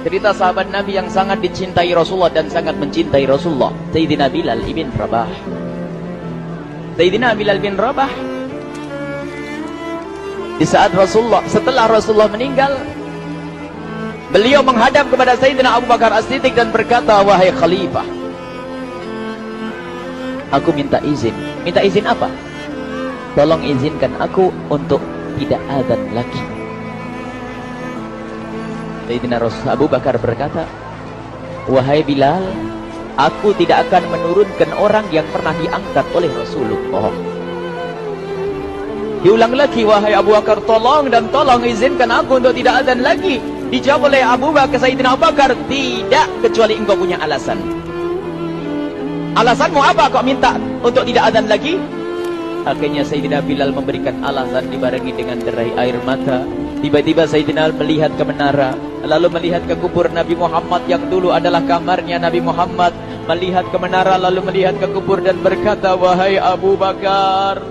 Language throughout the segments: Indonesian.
Cerita sahabat Nabi yang sangat dicintai Rasulullah dan sangat mencintai Rasulullah, Sayyidina Bilal ibn Rabah. Sayyidina Bilal bin Rabah, di saat setelah Rasulullah meninggal, beliau menghadap kepada Sayyidina Abu Bakar As-Siddiq dan berkata, wahai khalifah, aku minta izin. Minta izin apa? Tolong izinkan aku untuk tidak azan lagi. Sayyidina Abu Bakar berkata, wahai Bilal, aku tidak akan menurunkan orang yang pernah diangkat oleh Rasulullah. Diulang lagi, wahai Abu Bakar, tolong dan tolong izinkan aku untuk tidak azan lagi. Dijawab oleh Abu Bakar, Sayyidina Abu Bakar, tidak, kecuali engkau punya alasan. Alasanmu apa kau minta untuk tidak azan lagi? Akhirnya Sayyidina Bilal memberikan alasan dibarengi dengan derai air mata. Tiba-tiba Sayyidina melihat ke menara, lalu melihat ke kubur Nabi Muhammad yang dulu adalah kamarnya Nabi Muhammad. Melihat ke menara, lalu melihat ke kubur dan berkata, wahai Abu Bakar,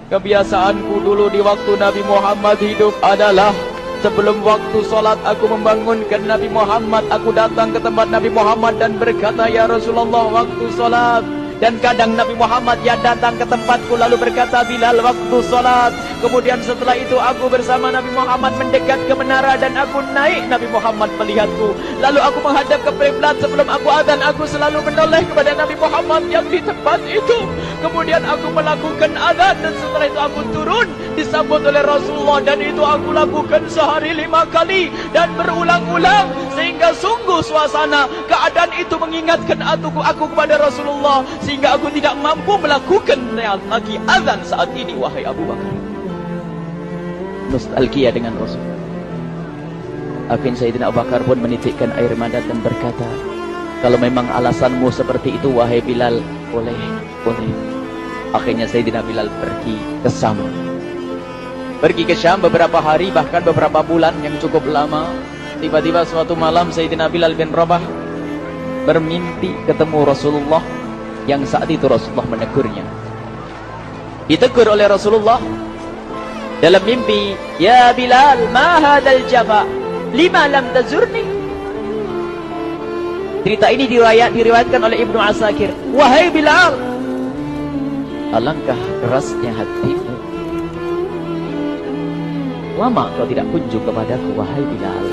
kebiasaanku dulu di waktu Nabi Muhammad hidup adalah sebelum waktu sholat aku membangunkan Nabi Muhammad. Aku datang ke tempat Nabi Muhammad dan berkata, ya Rasulullah, waktu sholat. Dan kadang Nabi Muhammad yang datang ke tempatku lalu berkata, Bilal, waktu sholat. Kemudian setelah itu aku bersama Nabi Muhammad mendekat ke menara dan aku naik. Nabi Muhammad melihatku. Lalu aku menghadap ke kiblat. Sebelum aku azan, aku selalu menoleh kepada Nabi Muhammad yang di tempat itu. Kemudian aku melakukan azan dan setelah itu aku turun disambut oleh Rasulullah, dan itu aku lakukan sehari 5 kali dan berulang-ulang sehingga sungguh suasana keadaan itu mengingatkan aku kepada Rasulullah, sehingga aku tidak mampu melakukan lagi azan saat ini. Wahai Abu Bakar, nostalgia dengan Rasul. Akhirnya Sayyidina Abu Bakar pun menitikkan air mata dan berkata, kalau memang alasanmu seperti itu wahai Bilal, boleh. Akhirnya Sayyidina Bilal pergi ke Syam. Pergi ke Syam beberapa hari, bahkan beberapa bulan yang cukup lama. Tiba-tiba suatu malam Sayyidina Bilal bin Rabah bermimpi ketemu Rasulullah, yang saat itu Rasulullah menegurnya. Ditegur oleh Rasulullah dalam mimpi, ya Bilal, ma hadal jafa, lima lam tazurni. Cerita ini diriwayatkan oleh Ibnu Asakir. Wahai Bilal, alangkah kerasnya hatimu, lama kau tidak kunjung kepadaku wahai Bilal.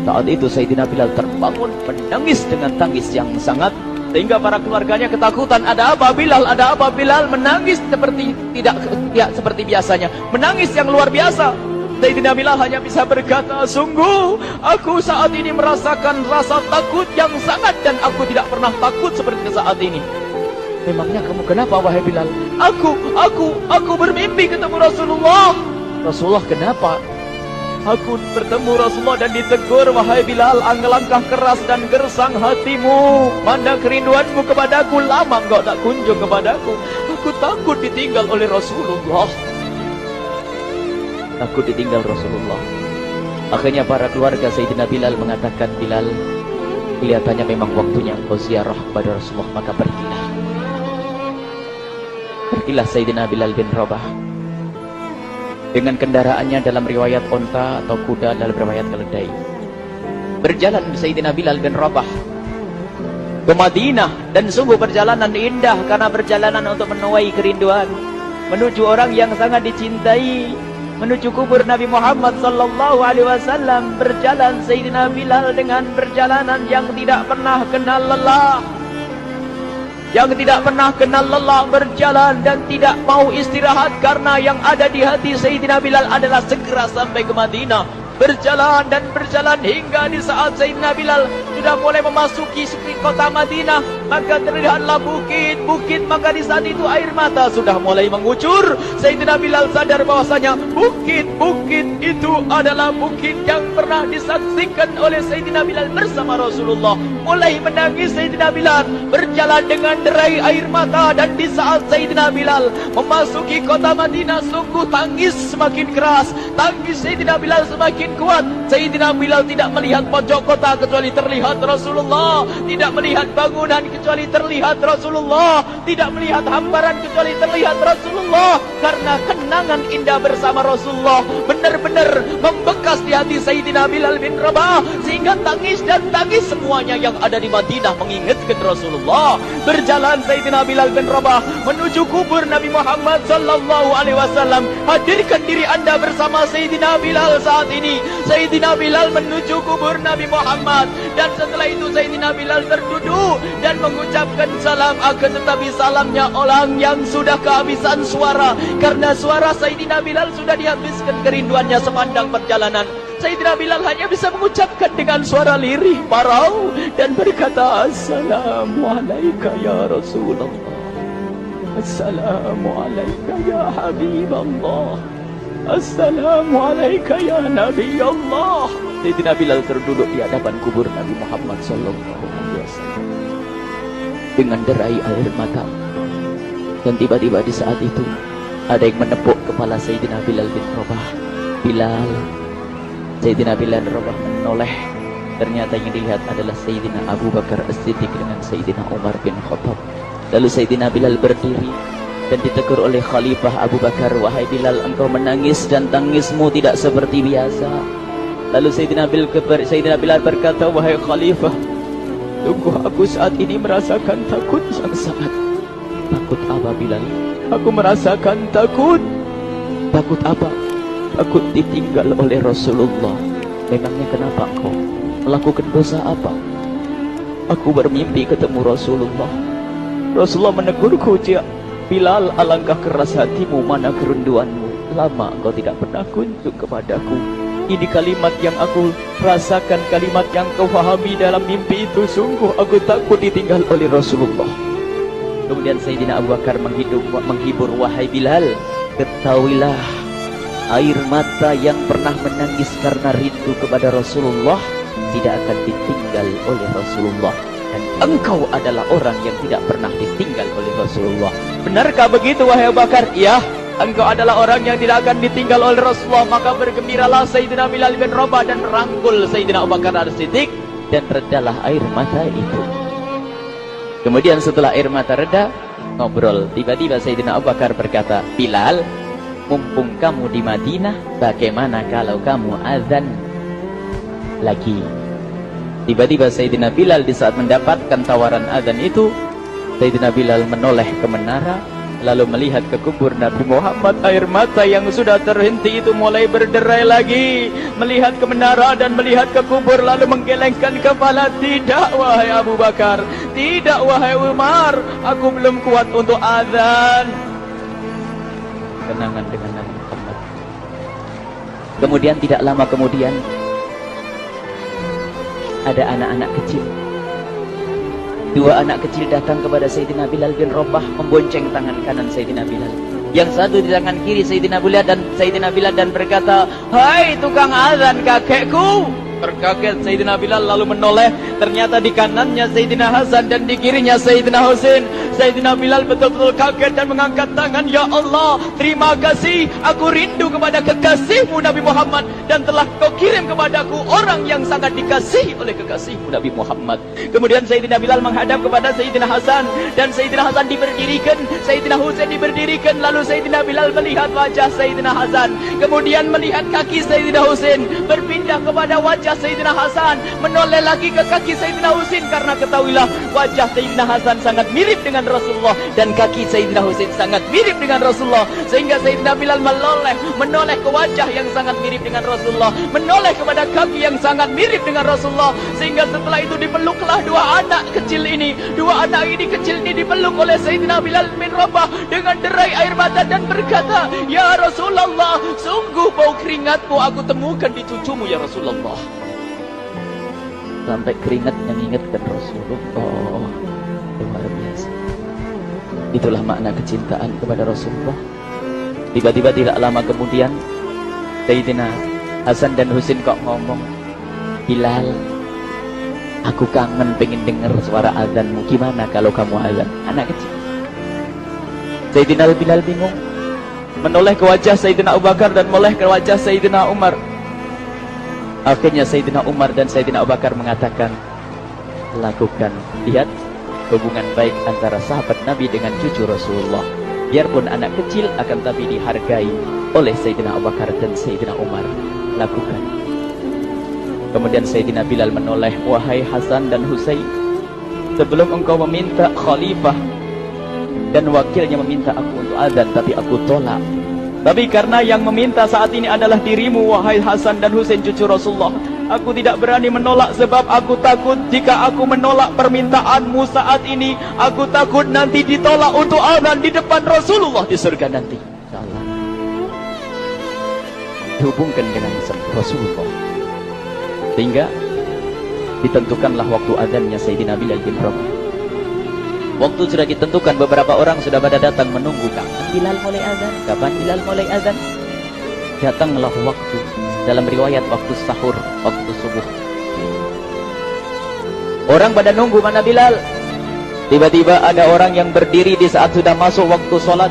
Saat itu Sayyidina Bilal terbangun menangis dengan tangis yang sangat, sehingga para keluarganya ketakutan. Ada apa Bilal? Ada apa Bilal? Menangis seperti tidak seperti biasanya, menangis yang luar biasa. Sayyidina Bilal hanya bisa berkata, sungguh aku saat ini merasakan rasa takut yang sangat, dan aku tidak pernah takut seperti saat ini. Memangnya kamu kenapa wahai Bilal? Aku bermimpi ketemu Rasulullah. Rasulullah kenapa? Aku bertemu Rasulullah dan ditegur, wahai Bilal, alangkah keras dan gersang hatimu. Mana kerinduanmu kepadaku, lama engkau tak kunjung kepadaku. Aku takut ditinggal oleh Rasulullah. Takut ditinggal Rasulullah. Akhirnya para keluarga Sayyidina Bilal mengatakan, Bilal, kelihatannya memang waktunya engkau ziarah kepada Rasulullah, maka pergilah. Pergilah Sayyidina Bilal bin Rabah dengan kendaraannya, dalam riwayat onta atau kuda, dalam riwayat keledai. Berjalan Sayyidina Bilal bin Rabah ke Madinah, dan sungguh perjalanan indah karena perjalanan untuk menuai kerinduan, menuju orang yang sangat dicintai, menuju kubur Nabi Muhammad sallallahu alaihi wasallam. Berjalan Sayyidina Bilal dengan perjalanan yang tidak pernah kenal lelah, berjalan dan tidak mau istirahat, karena yang ada di hati Sayyidina Bilal adalah segera sampai ke Madinah. Berjalan dan berjalan hingga di saat Sayyidina Bilal sudah mulai memasuki kota Madinah, maka terlihatlah bukit-bukit. Maka di saat itu air mata sudah mulai mengucur. Sayyidina Bilal sadar bahwasanya bukit-bukit itu adalah bukit yang pernah disaksikan oleh Sayyidina Bilal bersama Rasulullah. Mulai menangis Sayyidina Bilal, berjalan dengan derai air mata. Dan di saat Sayyidina Bilal memasuki kota Madinah, sungguh tangis semakin keras, tangis Sayyidina Bilal semakin kuat. Sayyidina Bilal tidak melihat pojok kota kecuali terlihat terlihat Rasulullah, tidak melihat bangunan kecuali terlihat Rasulullah, tidak melihat hamparan kecuali terlihat Rasulullah, karena kenangan indah bersama Rasulullah benar-benar membekas di hati Sayyidina Bilal bin Rabah, sehingga tangis dan tangis semuanya yang ada di Madinah mengingatkan Rasulullah. Berjalan Sayyidina Bilal bin Rabah menuju kubur Nabi Muhammad sallallahu alaihi wasallam. Hadirkan diri Anda bersama Sayyidina Bilal saat ini. Sayyidina Bilal menuju kubur Nabi Muhammad, dan setelah itu Sayyidina Bilal terduduk dan mengucapkan salam, akan tetapi salamnya orang yang sudah kehabisan suara, karena suara Sayyidina Bilal sudah dihabiskan kerinduannya sepanjang perjalanan. Sayyidina Bilal hanya bisa mengucapkan dengan suara lirih parau dan berkata, Assalamualaikum ya Rasulullah, Assalamualaikum ya Habiballah, Assalamualaikum ya Nabi Allah. Sayyidina Bilal terduduk di hadapan kubur Nabi Muhammad sallallahu alaihi wasallam dengan derai air mata. Dan tiba-tiba di saat itu ada yang menepuk kepala Sayyidina Bilal bin Rabah. Bilal. Sayyidina Bilal bin Rabah menoleh. Ternyata yang dilihat adalah Sayyidina Abu Bakar As-Siddiq dengan Sayyidina Umar bin Khattab. Lalu Sayyidina Bilal berdiri dan ditegur oleh Khalifah Abu Bakar, wahai Bilal, engkau menangis dan tangismu tidak seperti biasa. Lalu Sayyidina Bilal berkata, wahai Khalifah, sungguh aku saat ini merasakan takut yang sangat. Takut apa Bilal? Aku merasakan takut. Takut apa? Takut ditinggal oleh Rasulullah. Memangnya kenapa kau? Melakukan dosa apa? Aku bermimpi ketemu Rasulullah. Rasulullah menegurku, Bilal, alangkah keras hatimu, mana kerinduanmu. Lama engkau tidak pernah kunjung kepadaku. Ini kalimat yang aku rasakan, kalimat yang kau fahami dalam mimpi itu. Sungguh aku takut ditinggal oleh Rasulullah. Kemudian Sayyidina Abu Bakar menghibur, wahai Bilal, ketahuilah, air mata yang pernah menangis karena rindu kepada Rasulullah tidak akan ditinggal oleh Rasulullah. Dan engkau adalah orang yang tidak pernah ditinggal oleh Rasulullah. Benarkah begitu wahai Abu Bakar? Ya, engkau adalah orang yang tidak akan ditinggal oleh Rasulullah. Maka bergembiralah Sayyidina Bilal bin Rabah dan rangkul Sayyidina Abu Bakar As-Siddiq, dan redalah air mata itu. Kemudian setelah air mata reda, ngobrol. Tiba-tiba Sayyidina Abu Bakar berkata, Bilal, mumpung kamu di Madinah, bagaimana kalau kamu azan lagi? Tiba-tiba Sayyidina Bilal di saat mendapatkan tawaran azan itu, Sayyidina Bilal menoleh ke menara, lalu melihat ke kubur Nabi Muhammad. Air mata yang sudah terhenti itu mulai berderai lagi. Melihat ke menara dan melihat ke kubur, lalu menggelengkan kepala. Tidak wahai Abu Bakar, tidak wahai Umar, aku belum kuat untuk azan. Kenangan dengan Nabi Muhammad. Kemudian tidak lama kemudian ada anak-anak kecil. Dua anak kecil datang kepada Sayyidina Bilal bin Rabah, membonceng tangan kanan Sayyidina Bilal. Yang satu di tangan kiri Sayyidina Bilal dan berkata, hai tukang azan kakekku. Terkaget Sayyidina Bilal lalu menoleh. Ternyata di kanannya Sayyidina Hasan dan di kirinya Sayyidina Husain. Sayyidina Bilal betul-betul kaget dan mengangkat tangan. Ya Allah, terima kasih. Aku rindu kepada kekasihmu Nabi Muhammad, dan telah kau kirim kepadaku orang yang sangat dikasihi oleh kekasihmu Nabi Muhammad. Kemudian Sayyidina Bilal menghadap kepada Sayyidina Hasan, dan Sayyidina Hasan diberdirikan, Sayyidina Husain diberdirikan. Lalu Sayyidina Bilal melihat wajah Sayyidina Hasan, kemudian melihat kaki Sayyidina Husain, berpindah kepada wajah Sayyidina Hasan, menoleh lagi ke kaki Sayyidina Husain, karena ketahuilah wajah Sayyidina Hasan sangat mirip dengan Rasulullah dan kaki Sayyidina Husain sangat mirip dengan Rasulullah, sehingga Sayyidina Bilal menoleh ke wajah yang sangat mirip dengan Rasulullah, menoleh kepada kaki yang sangat mirip dengan Rasulullah, sehingga setelah itu dipeluklah dua anak kecil ini. Dua anak ini kecil ini dipeluk oleh Sayyidina Bilal bin Rabah dengan derai air mata dan berkata, ya Rasulullah, sungguh bau keringatmu aku temukan di cucumu ya Rasulullah. Sampai keringat yang mengingatkan Rasulullah. Luar biasa. Itulah makna kecintaan kepada Rasulullah. Tiba-tiba tidak lama kemudian Sayyidina Hasan dan Husain kok ngomong, Bilal, aku kangen pengen dengar suara azanmu. Gimana kalau kamu azan? Anak kecil. Sayyidina Bilal bingung, menoleh ke wajah Sayyidina Abu Bakar dan menoleh ke wajah Sayyidina Umar. Akhirnya Sayyidina Umar dan Sayyidina Abu Bakar mengatakan, lakukan. Lihat hubungan baik antara sahabat Nabi dengan cucu Rasulullah. Biarpun anak kecil akan tapi dihargai oleh Sayyidina Abu Bakar dan Sayyidina Umar. Lakukan. Kemudian Sayyidina Bilal menoleh, wahai Hasan dan Husain, sebelum engkau meminta khalifah dan wakilnya meminta aku untuk azan, tapi aku tolak. Tapi karena yang meminta saat ini adalah dirimu, wahai Hasan dan Husain cucu Rasulullah, aku tidak berani menolak sebab aku takut jika aku menolak permintaanmu saat ini, aku takut nanti ditolak untuk azan di depan Rasulullah di surga nanti. Insyaallah. Dihubungkan dengan Rasulullah. Sehingga ditentukanlah waktu azannya Sayyidina Bilal bin Rabah. Waktu sudah ditentukan, beberapa orang sudah pada datang menunggu. Kapan Bilal mulai azan? Kapan Bilal mulai azan? Datanglah waktu. Dalam riwayat waktu sahur, waktu subuh. Orang pada nunggu mana Bilal. Tiba-tiba ada orang yang berdiri di saat sudah masuk waktu sholat.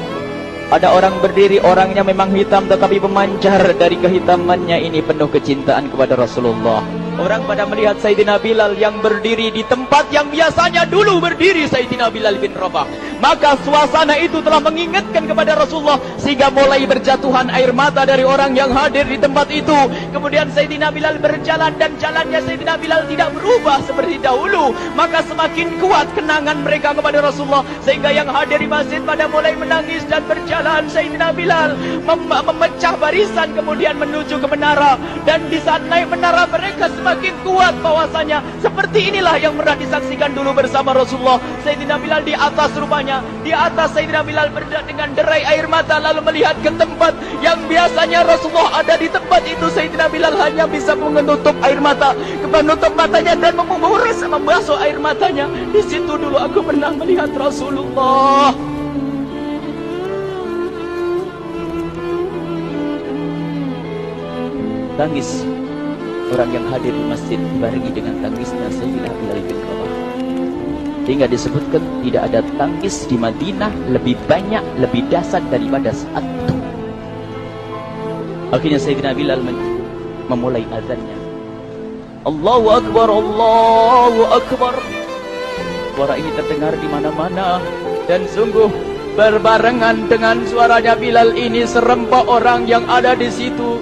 Ada orang berdiri, orangnya memang hitam tetapi memancar dari kehitamannya ini penuh kecintaan kepada Rasulullah. Orang pada melihat Sayyidina Bilal yang berdiri di tempat yang biasanya dulu berdiri Sayyidina Bilal bin Rabah. Maka suasana itu telah mengingatkan kepada Rasulullah sehingga mulai berjatuhan air mata dari orang yang hadir di tempat itu. Kemudian Sayyidina Bilal berjalan dan jalannya Sayyidina Bilal tidak berubah seperti dahulu. Maka semakin kuat kenangan mereka kepada Rasulullah sehingga yang hadir di masjid pada mulai menangis dan berjalan. Sayyidina Bilal memecah barisan kemudian menuju ke menara, dan di saat naik menara mereka semakin kuat bahwasanya seperti inilah yang pernah disaksikan dulu bersama Rasulullah. Sayyidina Bilal di atas rupanya, di atas Sayyidina Bilal berada dengan derai air mata lalu melihat ke tempat yang biasanya Rasulullah ada di tempat itu. Sayyidina Bilal hanya bisa menutup air mata, menutup matanya dan membasuh air matanya. Di situ dulu aku pernah melihat Rasulullah. Tangis orang yang hadir di masjid dibarengi dengan tangisnya Sayyidina Bilal bin Rabah. Hingga disebutkan tidak ada tangis di Madinah lebih banyak, lebih dahsyat daripada saat itu. Akhirnya Sayyidina Bilal memulai azannya. Allahu Akbar, Allahu Akbar. Suara ini terdengar di mana-mana dan sungguh berbarengan dengan suaranya Bilal ini serempak orang yang ada di situ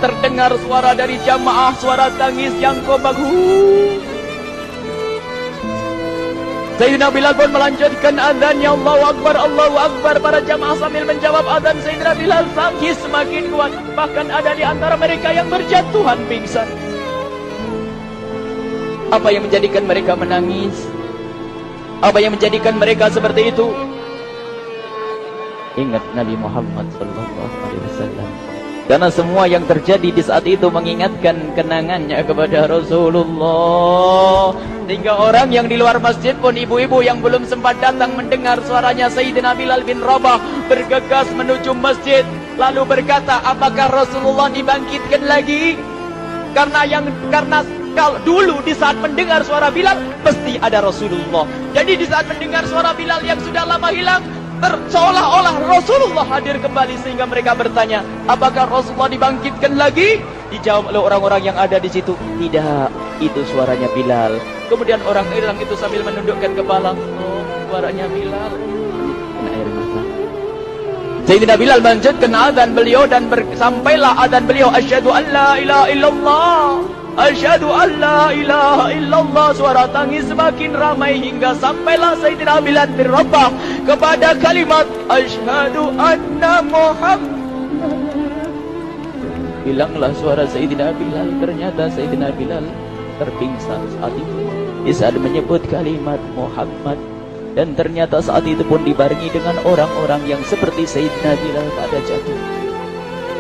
terdengar suara dari jamaah, suara tangis yang kompak. Sayyidina Bilal pun melanjutkan azannya. Allahu Akbar, Allahu Akbar. Para jamaah sambil menjawab azan Sayyidina Bilal tangis semakin kuat. Bahkan ada di antara mereka yang berjatuhan pingsan. Apa yang menjadikan mereka menangis? Apa yang menjadikan mereka seperti itu? Ingat Nabi Muhammad SAW. Karena semua yang terjadi di saat itu mengingatkan kenangannya kepada Rasulullah. Sehingga orang yang di luar masjid pun, ibu-ibu yang belum sempat datang mendengar suaranya Sayyidina Bilal bin Rabah bergegas menuju masjid, lalu berkata, apakah Rasulullah dibangkitkan lagi? Karena kalau dulu di saat mendengar suara Bilal pasti ada Rasulullah. Jadi di saat mendengar suara Bilal yang sudah lama hilang, seolah-olah Rasulullah hadir kembali, sehingga mereka bertanya, apakah Rasulullah dibangkitkan lagi? Dijawab oleh orang-orang yang ada di situ, tidak, itu suaranya Bilal. Kemudian orang-orang itu sambil menundukkan kepala, oh, suaranya Bilal. Kena air mata. Sayyidina Bilal melanjutkan azan beliau dan sampailah azan beliau, asyhadu an la ilaha illallah, asyhadu an la ilaha illallah. Suara tangis semakin ramai hingga sampailah Sayyidina Bilal bin Rabah kepada kalimat asyhadu anna Muhammad. Hilanglah suara Sayyidina Bilal. Ternyata Sayyidina Bilal terpingsan saat itu di saat menyebut kalimat Muhammad. Dan ternyata saat itu pun dibarengi dengan orang-orang yang seperti Sayyidina Bilal pada jatuh.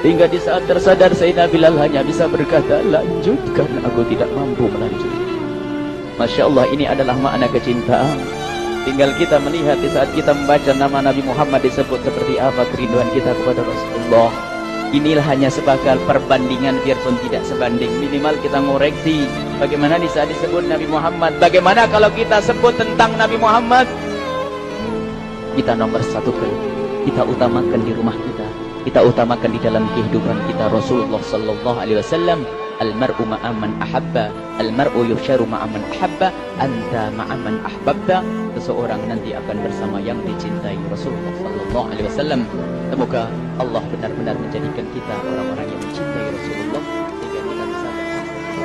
Hingga di saat tersadar Sayyidina Bilal hanya bisa berkata, lanjutkan, aku tidak mampu melanjutkan. Masya Allah, ini adalah makna kecintaan. Tinggal kita melihat di saat kita membaca nama Nabi Muhammad disebut seperti apa kerinduan kita kepada Rasulullah. Inilah hanya sebagai perbandingan, biarpun tidak sebanding. Minimal kita ngoreksi bagaimana di saat disebut Nabi Muhammad. Bagaimana kalau kita sebut tentang Nabi Muhammad, kita nomor satu, kita utamakan di rumah kita. kita utamakan di dalam kehidupan kita. Rasulullah sallallahu alaihi wasallam, almar'u ma'aman ahabba, almar'u yuhsyaru ma'aman ahabba, anta ma'aman ahbabta. Seseorang nanti akan bersama yang dicintai. Rasulullah sallallahu alaihi wasallam. Semoga Allah benar-benar menjadikan kita orang-orang yang mencintai Rasulullah sehingga kita bisa bersama.